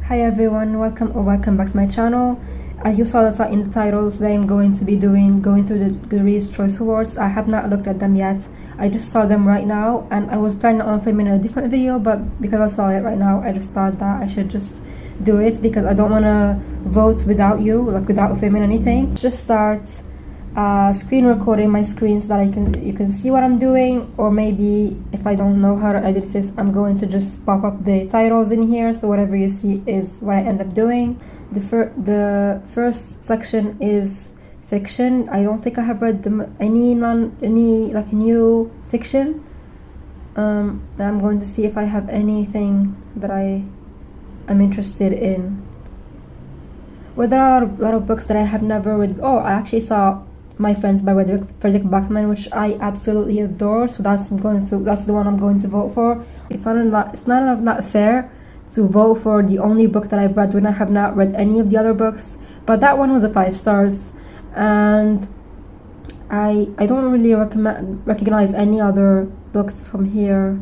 Hi everyone, welcome back to my channel. As you saw in the title, today I'm going to be going through the Goodreads Choice Awards. I have not looked at them yet. I just saw them right now, and I was planning on filming a different video, but because I saw it right now, I just thought that I should just do it because I don't want to vote without you, like without filming anything. Just start screen recording my screen so that you can see what I'm doing, or maybe if I don't know how to edit this, I'm going to just pop up the titles in here, so whatever you see is what I end up doing. The first section is fiction. I don't think I have read any like new fiction. I'm going to see if I have anything that I am interested in. Well, there are a lot of books that I have never read. Oh, I actually saw My Friends by Frederick Backman, which I absolutely adore. So that's the one I'm going to vote for. It's not fair to vote for the only book that I've read when I have not read any of the other books. But that one was a 5 stars, and I don't really recognize any other books from here.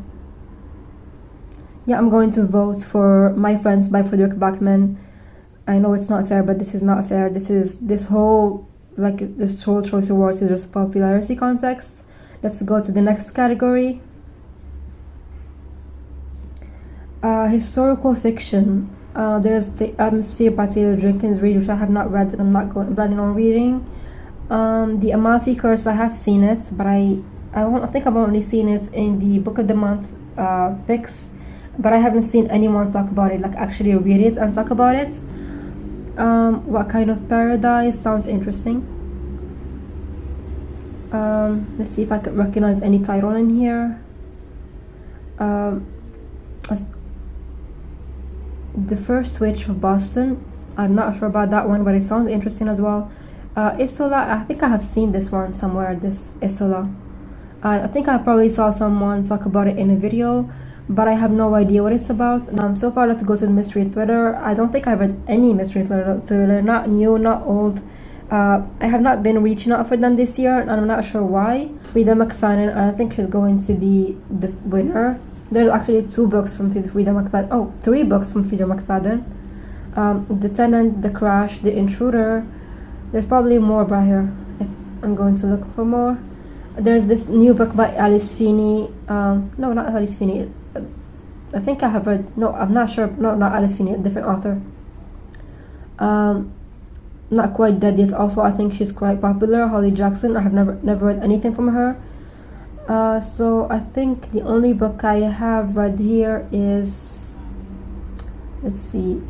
Yeah, I'm going to vote for My Friends by Frederick Backman. I know it's not fair, but this is not fair. This whole Choice Awards is just popularity context. Let's go to the next category. Historical fiction. There's The Atmosphere by Taylor Jenkins Reid, which I have not read and I'm not planning on reading. The Amalfi Curse, I have seen it, but I think I've only seen it in the Book of the Month picks, but I haven't seen anyone talk about it, like actually read it and talk about it. What Kind of Paradise sounds interesting. Let's see if I could recognize any title in here. The First Witch of Boston. I'm not sure about that one, but it sounds interesting as well. Isola, I think I have seen this one somewhere, this Isola. I think I probably saw someone talk about it in a video, but I have no idea what it's about. So far, let's go to the mystery thriller. I don't think I've read any mystery thriller, not new, not old. I have not been reaching out for them this year, and I'm not sure why. Frida McFadden, I think she's going to be the winner. There's actually 2 books from Frida McFadden. Oh, 3 books from Frida McFadden. The Tenant, The Crash, The Intruder. There's probably more by here if I'm going to look for more. There's this new book by Alice Feeney. No, not Alice Feeney. I think I have read. No, I'm not sure. No, not Alice Feeney. A different author. Not Quite Dead Yet. Also, I think she's quite popular. Holly Jackson. I have never read anything from her. So I think the only book I have read here is, let's see,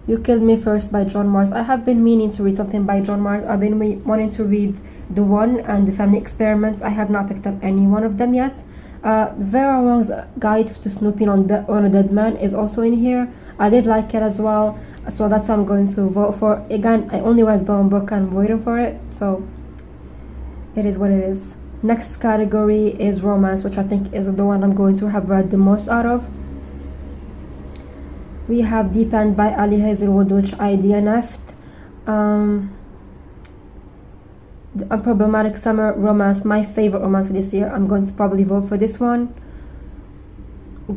You Killed Me First by John Marrs. I have been meaning to read something by John Marrs. I've been wanting to read The One and The Family Experiments. I have not picked up any one of them yet. Vera Wong's Guide to Snooping on a Dead Man is also in here. I did like it as well, so that's what I'm going to vote for. Again, I only read one book and I'm waiting for it, so it is what it is. Next category is romance, which I think is the one I'm going to have read the most out of. We have Deep End by Ali Hazelwood, which I DNF'd. The Unproblematic Summer Romance, my favorite romance for this year. I'm going to probably vote for this one.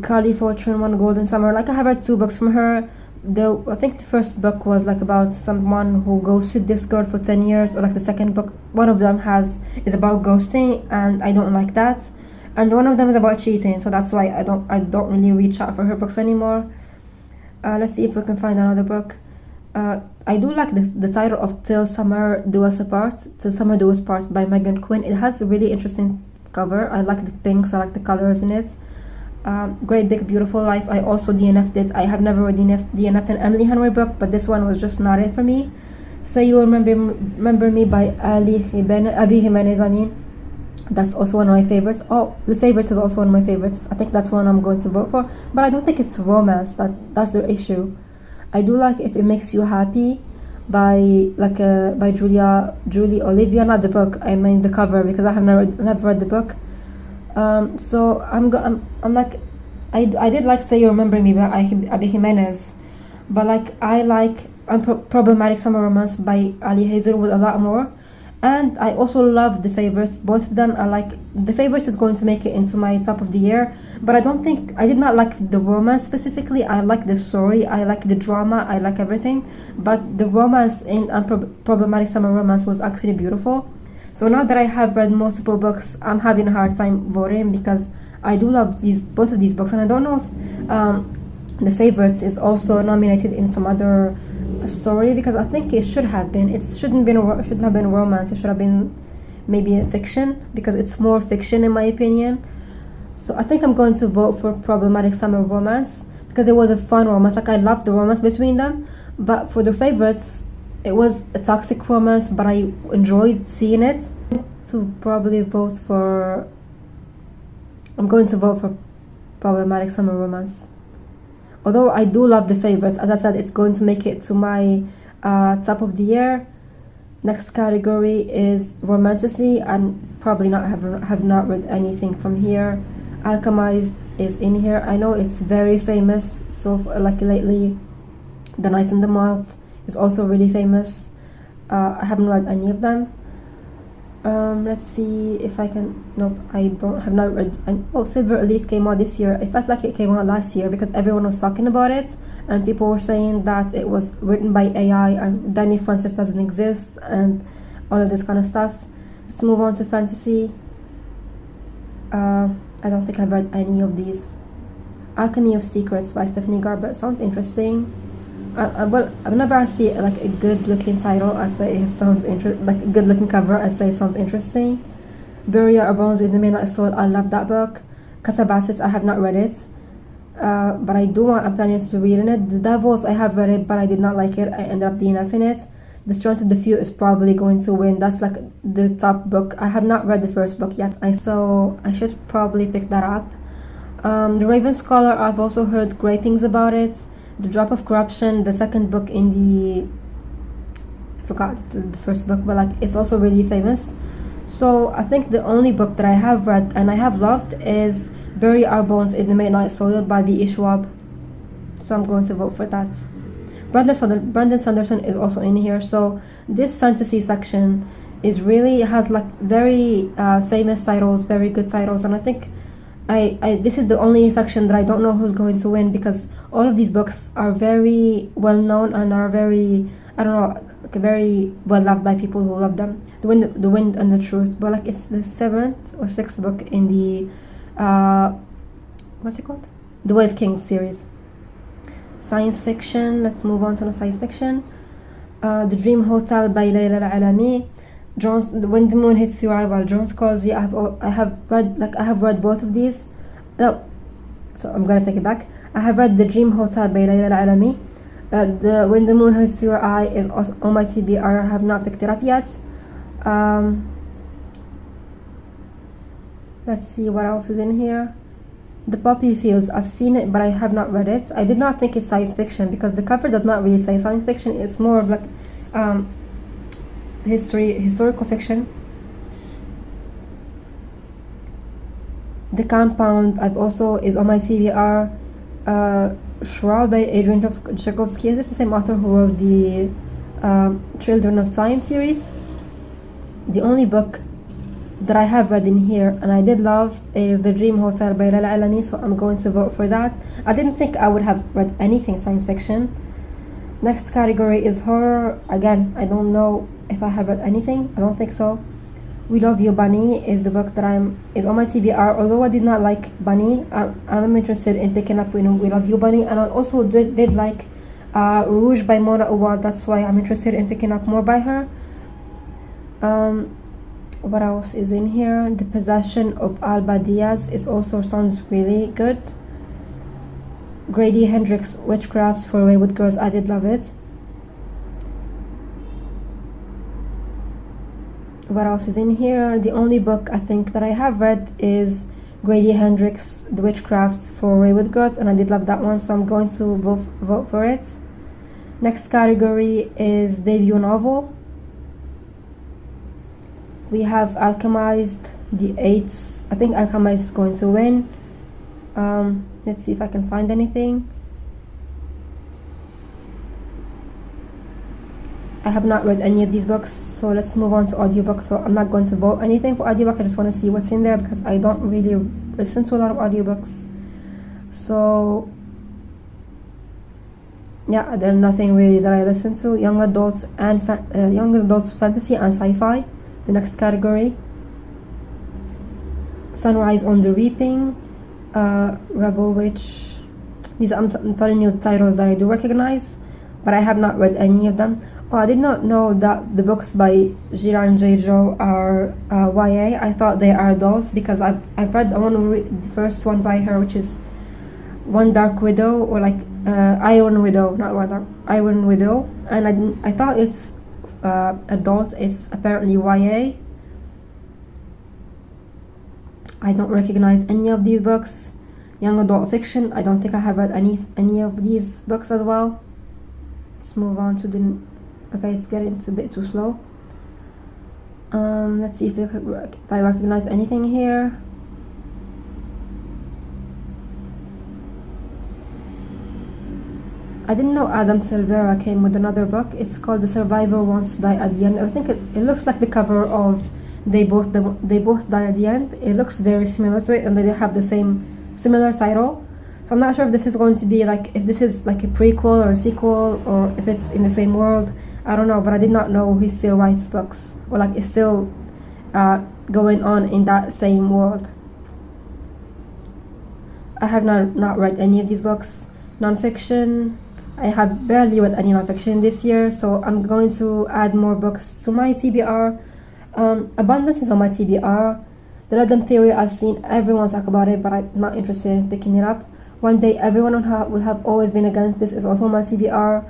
Carly Fortune, One Golden Summer. Like, I have read 2 books from her. I think the first book was like about someone who ghosted this girl for 10 years, or like the second book, one of them is about ghosting, and I don't like that. And one of them is about cheating, so that's why I don't really reach out for her books anymore. Let's see if we can find another book. I do like the title of Till Summer Do Us Apart by Megan Quinn. It has a really interesting cover. I like the pinks, I like the colors in it. Great Big Beautiful Life, I also DNF'd it. I have never DNF'd an Emily Henry book, but this one was just not it for me. Say You Remember Me by Abi Jimenez. That's also one of my favorites. Oh, The Favorites is also one of my favorites. I think that's one I'm going to vote for, but I don't think it's romance. That's the issue. I do like If It Makes You Happy by Julie Olivia, not the book. I mean the cover, because I have never read the book. So I'm like, I did like Say You Remember Me by Abi Jimenez, but like I like Unproblematic Summer Romance by Ali Hazelwood a lot more. And I also love The Favorites. Both of them are like, The Favorites is going to make it into my top of the year, but I did not like the romance specifically. I like the story, I like the drama, I like everything, but the romance in Problematic Summer Romance was actually beautiful. So now that I have read multiple books, I'm having a hard time voting because I do love both of these books, and I don't know if The Favorites is also nominated in some other story, because I think it should have been. It shouldn't have been a romance. It should have been maybe a fiction, because it's more fiction in my opinion. So I think I'm going to vote for Problematic Summer Romance because it was a fun romance. Like, I loved the romance between them. But for The Favorites, it was a toxic romance, but I enjoyed seeing it. I'm going to vote for Problematic Summer Romance. Although I do love The Favorites, as I said, it's going to make it to my top of the year. Next category is Romantasy, and probably have not read anything from here. Alchemized is in here. I know it's very famous, so like lately. The Night and the Moth is also really famous. I haven't read any of them. Let's see if I can. Nope, have not read. Silver Elite came out this year. It felt like it came out last year because everyone was talking about it, and people were saying that it was written by AI and Danny Francis doesn't exist and all of this kind of stuff. Let's move on to fantasy. I don't think I've read any of these. Alchemy of Secrets by Stephanie Garber sounds interesting. Whenever I see like a good-looking title, I say it sounds like a good-looking cover, I say it sounds interesting. Bury Our Bones in the Midnight Soul, I love that book. Casabasis, I have not read it, but I'm planning to read it. The Devils, I have read it, but I did not like it. I ended up DNFing it. The Strength of the Few is probably going to win. That's like the top book. I have not read the first book yet, so I should probably pick that up. The Raven Scholar, I've also heard great things about it. The Drop of Corruption, the second book in I forgot the first book, but like it's also really famous. So I think the only book that I have read and I have loved is Bury Our Bones in the Midnight Soil by V.E. Schwab. So I'm going to vote for that. Brandon Sanderson is also in here. So this fantasy section has like very famous titles, very good titles, and I think this is the only section that I don't know who's going to win, because all of these books are very well known and are very, I don't know, like very well loved by people who love them. The Wind and the Truth, but like it's the 7th or 6th book in the what's it called? The Way of Kings series. Science fiction. Let's move on to the science fiction. The Dream Hotel by Layla Al-Alami. When the Moon Hits Your Eye by Jones Causey. I have read both of these. No, so I'm gonna take it back. I have read The Dream Hotel by Layla Al-Alami. When the Moon Hits Your Eye is also on my TBR. I have not picked it up yet. Let's see what else is in here. The Poppy Fields, I've seen it, but I have not read it. I did not think it's science fiction because the cover does not really say science fiction. It's more of like historical fiction. The Compound is on my TBR. Shroud by Adrian Tchaikovsky. Is this the same author who wrote the Children of Time series? The only book that I have read in here and I did love is The Dream Hotel by Layla Al-Alami, so I'm going to vote for that. I didn't think I would have read anything science fiction. Next category is horror. Again, I don't know if I have read anything. I don't think so. We Love You, Bunny is the book that is on my TBR. Although I did not like Bunny, I'm interested in picking up We Love You, Bunny, and I also did like Rouge by Mona Awad. That's why I'm interested in picking up more by her. What else is in here? The Possession of Alba Diaz sounds really good. Grady Hendrix, Witchcrafts for Wayward Girls. I did love it. What else is in here? The only book I think that I have read is Grady Hendrix, The Witchcrafts for Wayward Girls, and I did love that one, so I'm going to vote for it. Next category is debut novel. We have Alchemized, the 8th. I think Alchemized is going to win. Let's see if I can find anything. I have not read any of these books, so let's move on to audiobooks. So I'm not going to vote anything for audiobook. I just want to see what's in there because I don't really listen to a lot of audiobooks. So yeah, there's nothing really that I listen to. Young adults fantasy and sci-fi, the next category. Sunrise on the Reaping, Rebel Witch. These I'm telling you the titles that I do recognize, but I have not read any of them. Oh, I did not know that the books by Jiran Jejo are YA. I thought they are adults because I've read the first one by her, which is One Dark Widow, or like Iron Widow, not One Dark, Iron Widow, and I thought it's adult. It's apparently YA. I don't recognize any of these books. Young adult fiction, I don't think I have read any of these books as well. Let's move on to the... Okay, it's getting a bit too slow. Let's see if I recognize anything here. I didn't know Adam Silvera came with another book. It's called The Survivor Won't Die at the End. I think it looks like the cover of They Both Die at the End. It looks very similar to it, and they have the similar title. So I'm not sure if this is going to be like, if this is like a prequel or a sequel, or if it's in the same world. I don't know, but I did not know he still writes books, or like it's still going on in that same world. I have not read any of these books. Non-fiction, I have barely read any non-fiction this year, so I'm going to add more books to my TBR. Abundance is on my TBR. The Random Theory, I've seen everyone talk about it, but I'm not interested in picking it up. One Day Everyone will have always been against this is also on my TBR.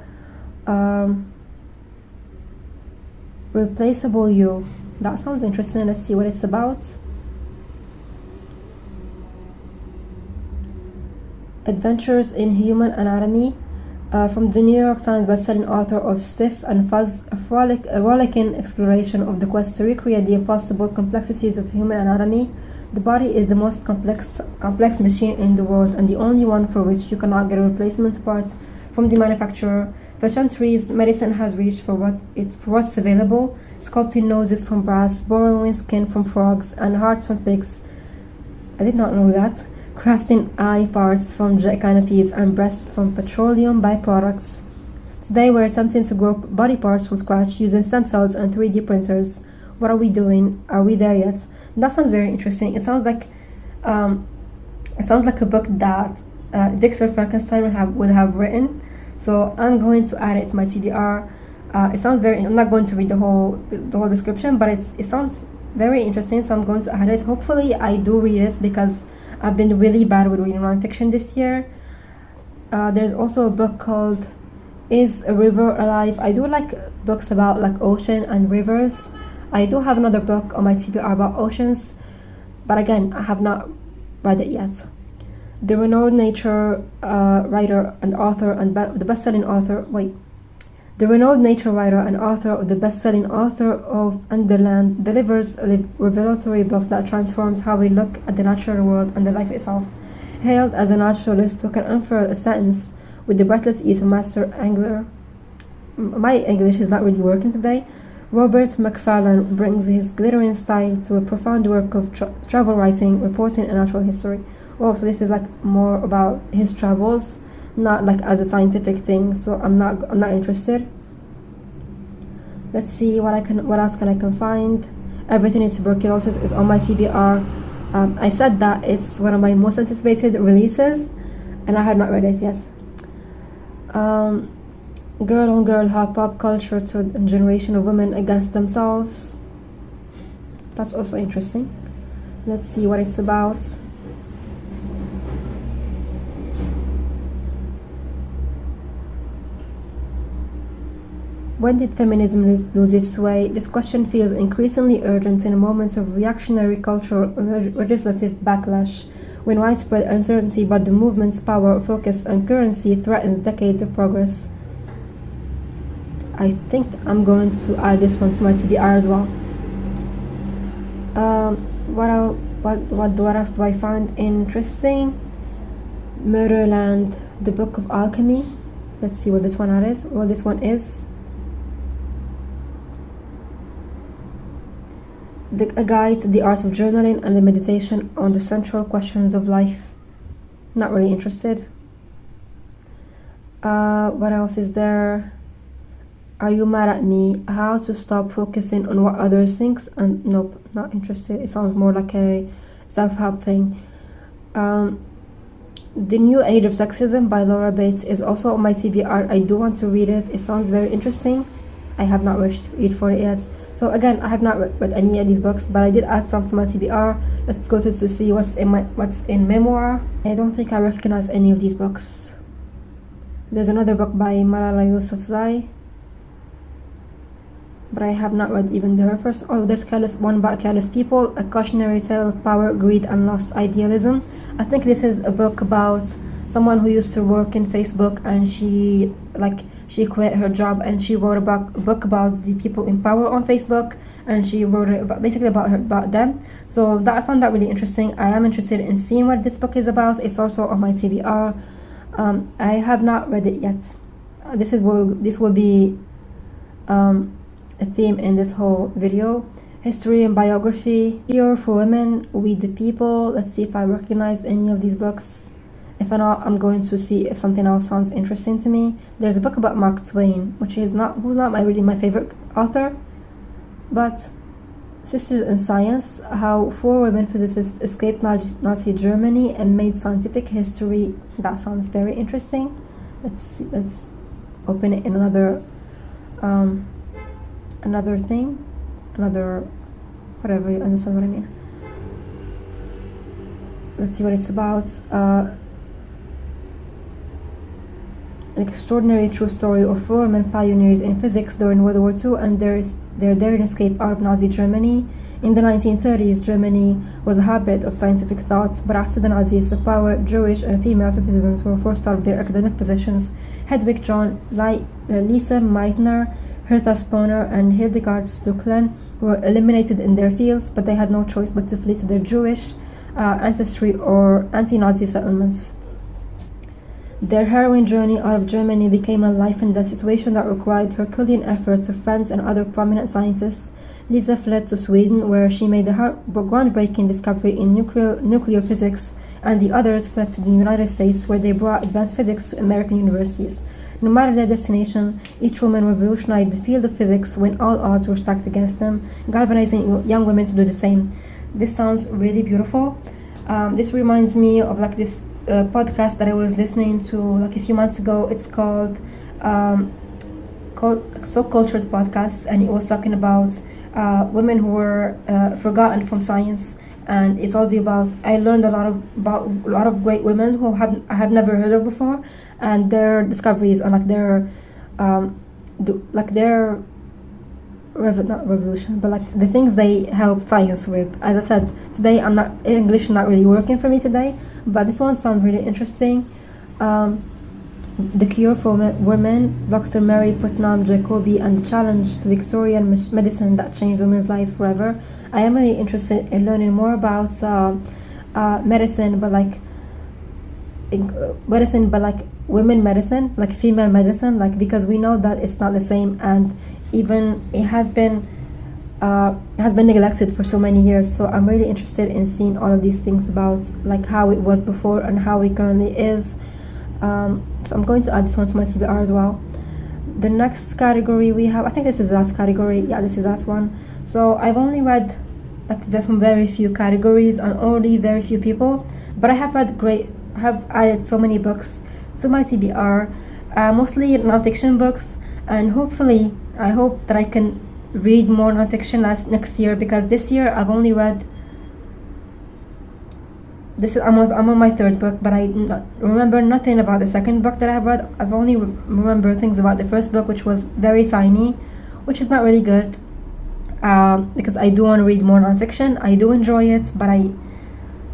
Replaceable You, that sounds interesting. Let's see what it's about. Adventures in Human Anatomy, from the New York Times bestselling author of Stiff and Fuzz, a rollicking exploration of the quest to recreate the impossible complexities of human anatomy. The body is the most complex machine in the world, and the only one for which you cannot get a replacement part from the manufacturer. For centuries, medicine has reached for what's available, sculpting noses from brass, borrowing skin from frogs, and hearts from pigs. I did not know that. Crafting eye parts from jet canopies and breasts from petroleum byproducts. Today we're attempting to grow body parts from scratch using stem cells and 3D printers. What are we doing? Are we there yet? That sounds very interesting. It sounds like a book that Victor Frankenstein would have written. So I'm going to add it to my TBR. It sounds very... I'm not going to read the whole description, but it sounds very interesting, so I'm going to add it. Hopefully I do read it because I've been really bad with reading nonfiction this year. There's also a book called Is a River Alive? I do like books about like ocean and rivers. I do have another book on my TBR about oceans, but again, I have not read it yet. The renowned nature writer and author the best-selling author of the best-selling author of Underland delivers a revelatory book that transforms how we look at the natural world and the life itself. Hailed as a naturalist who can unfurl a sentence with the breathless ease of master angler. My English is not really working today. Robert McFarlane brings his glittering style to a profound work of travel writing, reporting, and natural history. Oh, so this is like more about his travels, not like as a scientific thing. So I'm not interested. Let's see what else can I find. Everything is Tuberculosis is on my TBR. I said that it's one of my most anticipated releases, and I have not read it yet. Girl on Girl, how pop culture turned a generation of women against themselves. That's also interesting. Let's see what it's about. When did feminism lose its way? This question feels increasingly urgent in a moment of reactionary cultural and legislative backlash, when widespread uncertainty about the movement's power, focus, and currency threatens decades of progress. I think I'm going to add this one to my TBR as well. What else do I find interesting? Murderland, the Book of Alchemy. Let's see what this one is. A guide to the art of journaling and the meditation on the central questions of life. Not really interested. What else is there? Are You Mad at Me? How to Stop Focusing on What Others Think. And nope, not interested. It sounds more like a self-help thing. The New Age of Sexism by Laura Bates is also on my TBR. I do want to read it. It sounds very interesting. I have not read for it yet. So again, I have not read any of these books, but I did add some to my TBR. Let's go to see what's in memoir. I don't think I recognize any of these books. There's another book by Malala Yousafzai, but I have not read even her first. Oh, there's one about Careless People, a cautionary tale of power, greed, and lost idealism. I think this is a book about someone who used to work in Facebook, and she quit her job, and she wrote a book about the people in power on Facebook, and she wrote it about them. So I found that really interesting. I am interested in seeing what this book is about. It's also on my TBR. I have not read it yet. This will be a theme in this whole video. History and biography. Here for Women, We the People. Let's see if I recognize any of these books. If not, I'm going to see if something else sounds interesting to me. There's a book about Mark Twain, who's not really my favorite author, but Sisters in Science, how 4 women physicists escaped Nazi Germany and made scientific history. That sounds very interesting. Let's open it in another whatever, you understand what I mean. Let's see what it's about. An extraordinary true story of 4 women pioneers in physics during World War II and their daring escape out of Nazi Germany. In the 1930s, Germany was a hotbed of scientific thought, but after the Nazis took power, Jewish and female citizens were forced out of their academic positions. Hedwig John, Lisa Meitner, Hertha Sponer, and Hildegard Stücklen were eliminated in their fields, but they had no choice but to flee to their Jewish ancestry or anti-Nazi settlements. Their harrowing journey out of Germany became a life-and-death situation that required Herculean efforts of friends and other prominent scientists. Lisa fled to Sweden, where she made a groundbreaking discovery in nuclear physics, and the others fled to the United States, where they brought advanced physics to American universities. No matter their destination, each woman revolutionized the field of physics when all odds were stacked against them, galvanizing young women to do the same. This sounds really beautiful. This reminds me of this podcast that I was listening to a few months ago. It's called So Cultured Podcasts, and it was talking about women who were forgotten from science. And it's also about, I learned about a lot of great women who I have never heard of before, and their discoveries and their not revolution, but the things they help science with. As I said, today English is not really working for me today, but this one sounds really interesting. The Cure for Women, Dr. Mary Putnam Jacobi, and the Challenge to Victorian Medicine that changed women's lives forever. I am really interested in learning more about medicine, but women medicine, female medicine, because we know that it's not the same, and even it has been neglected for so many years. So I'm really interested in seeing all of these things about how it was before and how it currently is. So I'm going to add this one to my TBR as well. The next category we have, I think this is the last category. Yeah, this is the last one. So I've only read from very few categories and only very few people, but I have added so many books to my TBR, mostly non-fiction books, and I hope that I can read more non-fiction next year, because this year I've only read I'm on my 3rd book, but I remember nothing about the 2nd book that I've read. I've only remember things about the 1st book, which was very tiny, which is not really good, because I do want to read more nonfiction. I do enjoy it, but I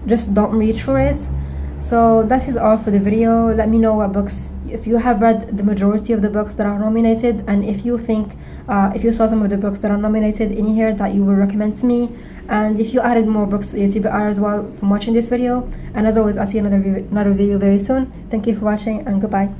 just don't reach for it. So that is all for the video. Let me know what books, if you have read the majority of the books that are nominated, and if you think, if you saw some of the books that are nominated in here that you will recommend to me, and if you added more books to your TBR as well from watching this video. And as always, I'll see you in another video very soon. Thank you for watching, and goodbye.